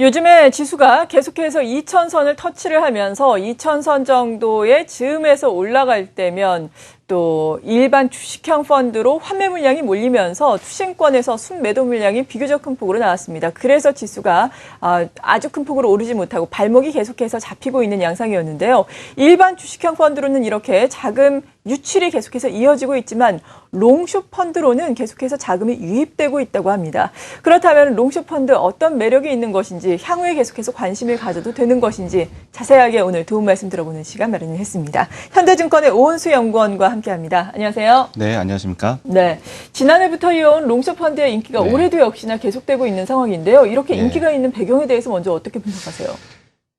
요즘에 지수가 계속해서 2000선을 터치를 하면서 2000선 정도의 즈음에서 올라갈 때면 또 일반 주식형 펀드로 환매 물량이 몰리면서 투신권에서 순매도 물량이 비교적 큰 폭으로 나왔습니다. 그래서 지수가 아주 큰 폭으로 오르지 못하고 발목이 계속해서 잡히고 있는 양상이었는데요. 일반 주식형 펀드로는 이렇게 자금 유출이 계속해서 이어지고 있지만 롱숏 펀드로는 계속해서 자금이 유입되고 있다고 합니다. 그렇다면 롱숏 펀드 어떤 매력이 있는 것인지 향후에 계속해서 관심을 가져도 되는 것인지 자세하게 오늘 도움 말씀 들어보는 시간 마련을 했습니다. 현대증권의 오은수 연구원과 함께합니다. 안녕하세요. 네, 안녕하십니까? 네, 지난해부터 이어온 롱숏 펀드의 인기가 올해도 역시나 계속되고 있는 상황인데요. 이렇게 인기가 있는 배경에 대해서 먼저 어떻게 분석하세요?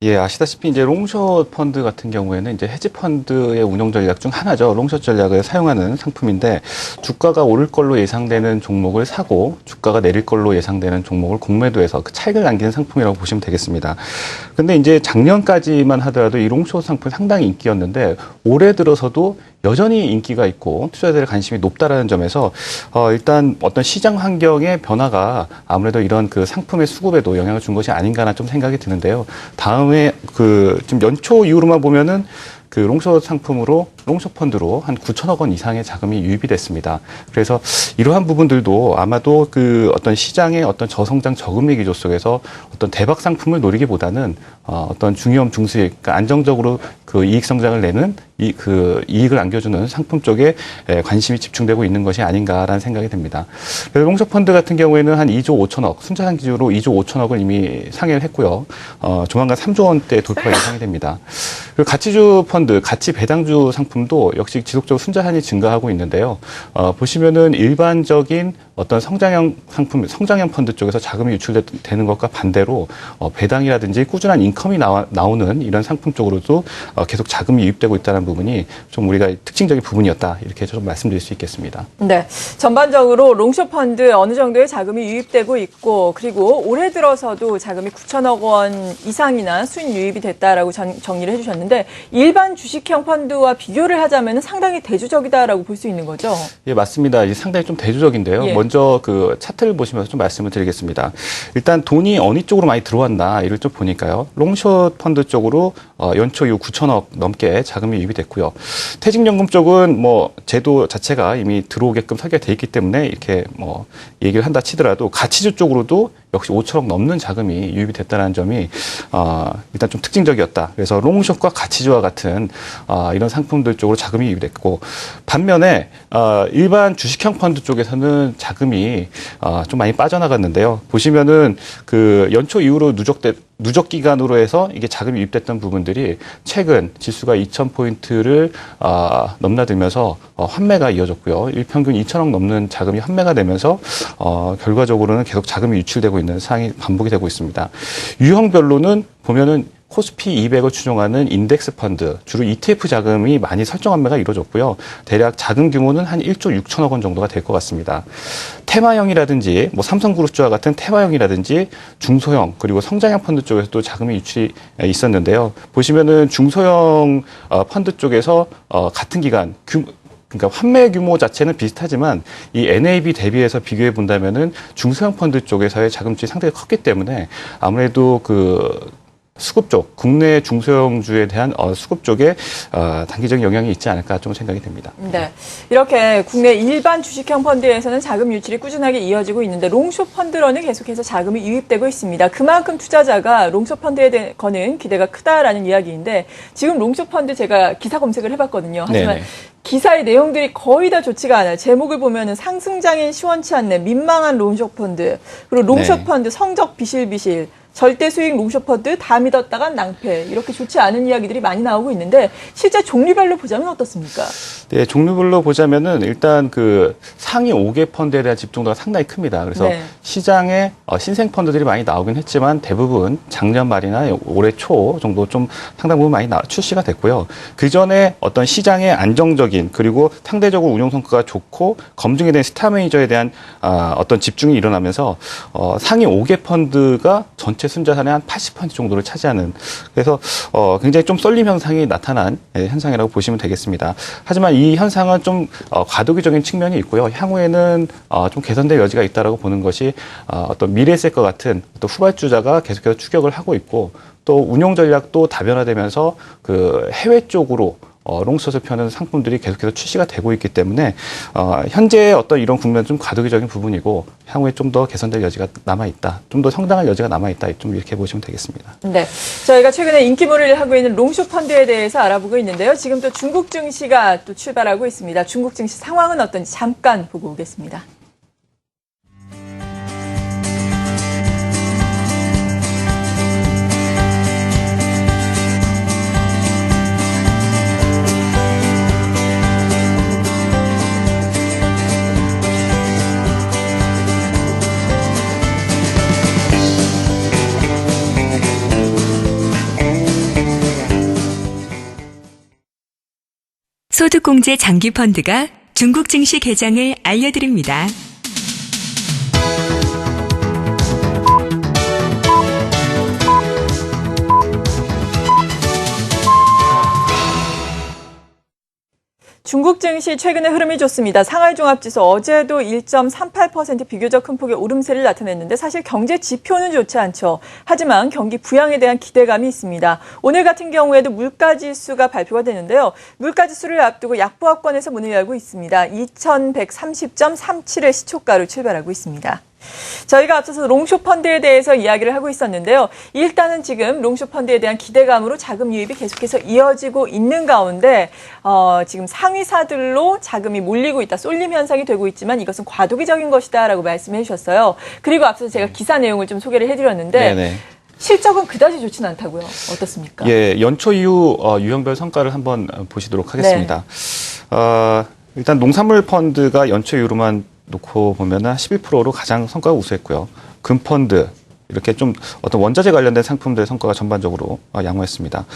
예, 아시다시피 이제 롱숏 펀드 같은 경우에는 이제 헤지 펀드의 운영 전략 중 하나죠. 롱숏 전략을 사용하는 상품인데 주가가 오를 걸로 예상되는 종목을 사고 주가가 내릴 걸로 예상되는 종목을 공매도해서 그 차익을 남기는 상품이라고 보시면 되겠습니다. 근데 이제 작년까지만 하더라도 이 롱숏 상품이 상당히 인기였는데 올해 들어서도 여전히 인기가 있고 투자자들의 관심이 높다라는 점에서 일단 어떤 시장 환경의 변화가 아무래도 이런 그 상품의 수급에도 영향을 준 것이 아닌가나 좀 생각이 드는데요. 다음에 지금 연초 이후로만 보면은 그 롱숏 상품으로 롱숏 펀드로 한 9천억 원 이상의 자금이 유입이 됐습니다. 그래서 이러한 부분들도 아마도 그 어떤 시장의 어떤 저성장 저금리 기조 속에서 어떤 대박 상품을 노리기보다는 어떤 중요한 중수익, 그러니까 안정적으로 그 이익 성장을 내는 그 이익을 안겨주는 상품 쪽에 관심이 집중되고 있는 것이 아닌가라는 생각이 듭니다. 롱숏 펀드 같은 경우에는 한 2조 5천억, 순자산 기준으로 2조 5천억을 이미 상회를 했고요. 조만간 3조 원대 돌파 예상이 됩니다. 그리고 가치주 펀드, 가치 배당주 상품도 역시 지속적으로 순자산이 증가하고 있는데요. 보시면은 일반적인 어떤 성장형 상품, 성장형 펀드 쪽에서 자금이 유출되는 것과 반대로 배당이라든지 꾸준한 인컴이 나오는 이런 상품 쪽으로도 계속 자금이 유입되고 있다는 부분이 좀 우리가 특징적인 부분이었다 이렇게 좀 말씀드릴 수 있겠습니다. 네, 전반적으로 롱숏 펀드 어느 정도의 자금이 유입되고 있고 그리고 올해 들어서도 자금이 9천억 원 이상이나 수익 유입이 됐다라고 정리를 해주셨는데 일반 주식형 펀드와 비교를 하자면 상당히 대주적이다라고 볼 수 있는 거죠? 예, 맞습니다. 이제 상당히 좀 대주적인데요. 예. 먼저 그 차트를 보시면서 좀 말씀을 드리겠습니다. 일단 돈이 어느 쪽으로 많이 들어왔나 이를 좀 보니까요. 롱숏 펀드 쪽으로 연초 이후 9천억 넘게 자금이 유입이 됐고요. 퇴직연금 쪽은 뭐 제도 자체가 이미 들어오게끔 설계가 돼 있기 때문에 이렇게 뭐 얘기를 한다 치더라도 가치주 쪽으로도 역시 5천억 넘는 자금이 유입이 됐다는 점이 일단 좀 특징적이었다. 그래서 롱숏과 가치주와 같은 이런 상품들 쪽으로 자금이 유입이 됐고 반면에 일반 주식형 펀드 쪽에서는 자금이 좀 많이 빠져나갔는데요. 보시면은 그 연초 이후로 누적 기간으로 해서 이게 자금이 유입됐던 부분들이 최근 지수가 2,000포인트를 넘나들면서 환매가 이어졌고요. 일평균 2천억 넘는 자금이 환매가 되면서 결과적으로는 계속 자금이 유출되고 있는 상황이 반복이 되고 있습니다. 유형별로는 보면은 코스피 200을 추종하는 인덱스 펀드, 주로 ETF 자금이 많이 설정 환매가 이루어졌고요. 대략 자금 규모는 한 1조 6천억 원 정도가 될 것 같습니다. 테마형이라든지 뭐 삼성그룹주와 같은 테마형이라든지 중소형 그리고 성장형 펀드 쪽에서도 자금이 유출이 있었는데요. 보시면은 중소형 펀드 쪽에서 같은 기간 그러니까 환매 규모 자체는 비슷하지만 이 NAV 대비해서 비교해 본다면은 중소형 펀드 쪽에서의 자금출이 상당히 컸기 때문에 아무래도 그 수급 쪽, 국내 중소형주에 대한 수급 쪽에 단기적인 영향이 있지 않을까 좀 생각이 됩니다. 네, 이렇게 국내 일반 주식형 펀드에서는 자금 유출이 꾸준하게 이어지고 있는데 롱숏 펀드로는 계속해서 자금이 유입되고 있습니다. 그만큼 투자자가 롱숏 펀드에 거는 기대가 크다라는 이야기인데 지금 롱숏 펀드 제가 기사 검색을 해봤거든요. 하지만 네네. 기사의 내용들이 거의 다 좋지가 않아요. 제목을 보면은 상승장인 시원치 않네, 민망한 롱숏 펀드, 그리고 롱숏 펀드 성적 비실비실, 절대 수익 롱숏 펀드 다 믿었다간 낭패, 이렇게 좋지 않은 이야기들이 많이 나오고 있는데 실제 종류별로 보자면 어떻습니까? 네, 종류별로 보자면은 일단 그 상위 5개 펀드에 대한 집중도가 상당히 큽니다. 그래서 시장에 신생 펀드들이 많이 나오긴 했지만 대부분 작년 말이나 올해 초 정도 좀 상당 부분 많이 출시가 됐고요. 그 전에 어떤 시장의 안정적인 그리고 상대적으로 운용 성과가 좋고 검증이 된 스타 매니저에 대한 어떤 집중이 일어나면서 상위 5개 펀드가 전체 전체 순자산의 한 80% 정도를 차지하는, 그래서 굉장히 좀 쏠림 현상이 나타난 현상이라고 보시면 되겠습니다. 하지만 이 현상은 좀 과도기적인 측면이 있고요. 향후에는 좀 개선될 여지가 있다라고 보는 것이 어떤 미래세과 같은 또 후발주자가 계속해서 추격을 하고 있고, 또 운용 전략도 다변화되면서 그 해외 쪽으로 롱숏을 펴는 상품들이 계속해서 출시가 되고 있기 때문에 현재 어떤 이런 국면은 좀 과도기적인 부분이고, 향후에 좀 더 개선될 여지가 남아 있다, 좀 더 성장할 여지가 남아 있다, 좀 이렇게 보시면 되겠습니다. 네, 저희가 최근에 인기몰이를 하고 있는 롱숏 펀드에 대해서 알아보고 있는데요. 지금 또 중국 증시가 또 출발하고 있습니다. 중국 증시 상황은 어떤지 잠깐 보고 오겠습니다. 소득공제 장기펀드가 중국 증시 개장을 알려드립니다. 중국 증시 최근의 흐름이 좋습니다. 상하이종합지수 어제도 1.38% 비교적 큰 폭의 오름세를 나타냈는데 사실 경제 지표는 좋지 않죠. 하지만 경기 부양에 대한 기대감이 있습니다. 오늘 같은 경우에도 물가지수가 발표가 되는데요. 물가지수를 앞두고 약보합권에서 문을 열고 있습니다. 2130.37의 시초가로 출발하고 있습니다. 저희가 앞서서 롱숏 펀드에 대해서 이야기를 하고 있었는데요. 일단은 지금 롱숏 펀드에 대한 기대감으로 자금 유입이 계속해서 이어지고 있는 가운데 지금 상위사들로 자금이 몰리고 있다, 쏠림 현상이 되고 있지만 이것은 과도기적인 것이다라고 말씀해 주셨어요. 그리고 앞서서 제가 기사 내용을 좀 소개를 해드렸는데 네네. 실적은 그다지 좋지는 않다고요. 어떻습니까? 예, 연초 이후 유형별 성과를 한번 보시도록 하겠습니다. 일단 농산물 펀드가 연초 이후로만 놓고 보면은 11%로 가장 성과가 우수했고요. 금펀드, 이렇게 좀 어떤 원자재 관련된 상품들의 성과가 전반적으로 양호했습니다.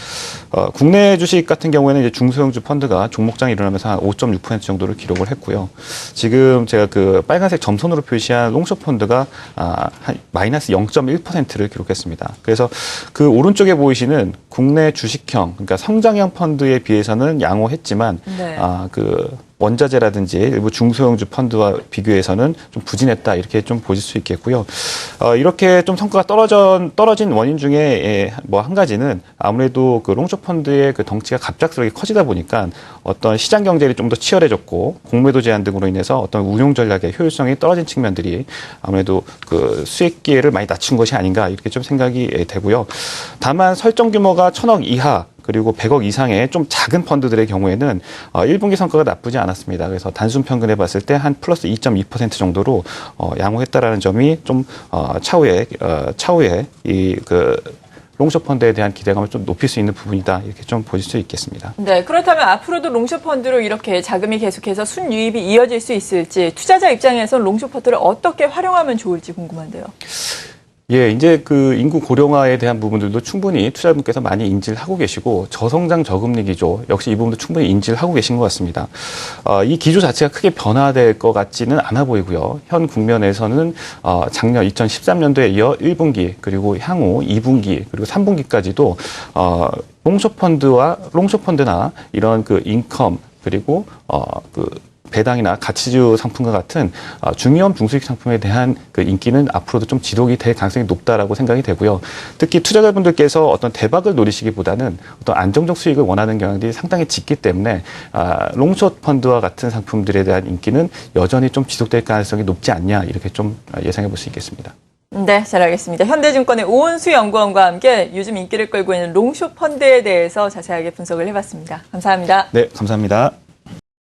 국내 주식 같은 경우에는 이제 중소형주 펀드가 종목장이 일어나면서 한 5.6% 정도를 기록을 했고요. 지금 제가 그 빨간색 점선으로 표시한 롱숏 펀드가 한 마이너스 0.1%를 기록했습니다. 그래서 그 오른쪽에 보이시는 국내 주식형, 그러니까 성장형 펀드에 비해서는 양호했지만, 네. 그 원자재라든지 일부 중소형주 펀드와 비교해서는 좀 부진했다, 이렇게 좀 보실 수 있겠고요. 이렇게 좀 성과가 떨어진 원인 중에 뭐 한 가지는 아무래도 그 롱숏 펀드의 그 덩치가 갑작스럽게 커지다 보니까 어떤 시장 경쟁이 좀 더 치열해졌고, 공매도 제한 등으로 인해서 어떤 운용 전략의 효율성이 떨어진 측면들이 아무래도 그 수익 기회를 많이 낮춘 것이 아닌가, 이렇게 좀 생각이 되고요. 다만 설정 규모가 1,000억 이하 그리고 100억 이상의 좀 작은 펀드들의 경우에는 1분기 성과가 나쁘지 않았습니다. 그래서 단순 평균해 봤을 때 한 플러스 2.2% 정도로 양호했다라는 점이 좀 차후에 이 그 롱숏 펀드에 대한 기대감을 좀 높일 수 있는 부분이다, 이렇게 좀 보실 수 있겠습니다. 네, 그렇다면 앞으로도 롱숏 펀드로 이렇게 자금이 계속해서 순유입이 이어질 수 있을지, 투자자 입장에서는 롱숏 펀드를 어떻게 활용하면 좋을지 궁금한데요. 예, 이제 그 인구 고령화에 대한 부분들도 충분히 투자자분께서 많이 인지를 하고 계시고, 저성장 저금리 기조 역시 이 부분도 충분히 인지를 하고 계신 것 같습니다. 이 기조 자체가 크게 변화될 것 같지는 않아 보이고요. 현 국면에서는 작년 2013년도에 이어 1분기 그리고 향후 2분기 그리고 3분기까지도 롱숏 펀드나 이런 그 인컴 그리고 그 배당이나 가치주 상품과 같은 중위험 중수익 상품에 대한 그 인기는 앞으로도 좀 지속이 될 가능성이 높다라고 생각이 되고요. 특히 투자자분들께서 어떤 대박을 노리시기보다는 어떤 안정적 수익을 원하는 경향들이 상당히 짙기 때문에 롱숏 펀드와 같은 상품들에 대한 인기는 여전히 좀 지속될 가능성이 높지 않냐, 이렇게 좀 예상해 볼 수 있겠습니다. 네, 잘 알겠습니다. 현대증권의 오은수 연구원과 함께 요즘 인기를 끌고 있는 롱숏 펀드에 대해서 자세하게 분석을 해봤습니다. 감사합니다. 네, 감사합니다.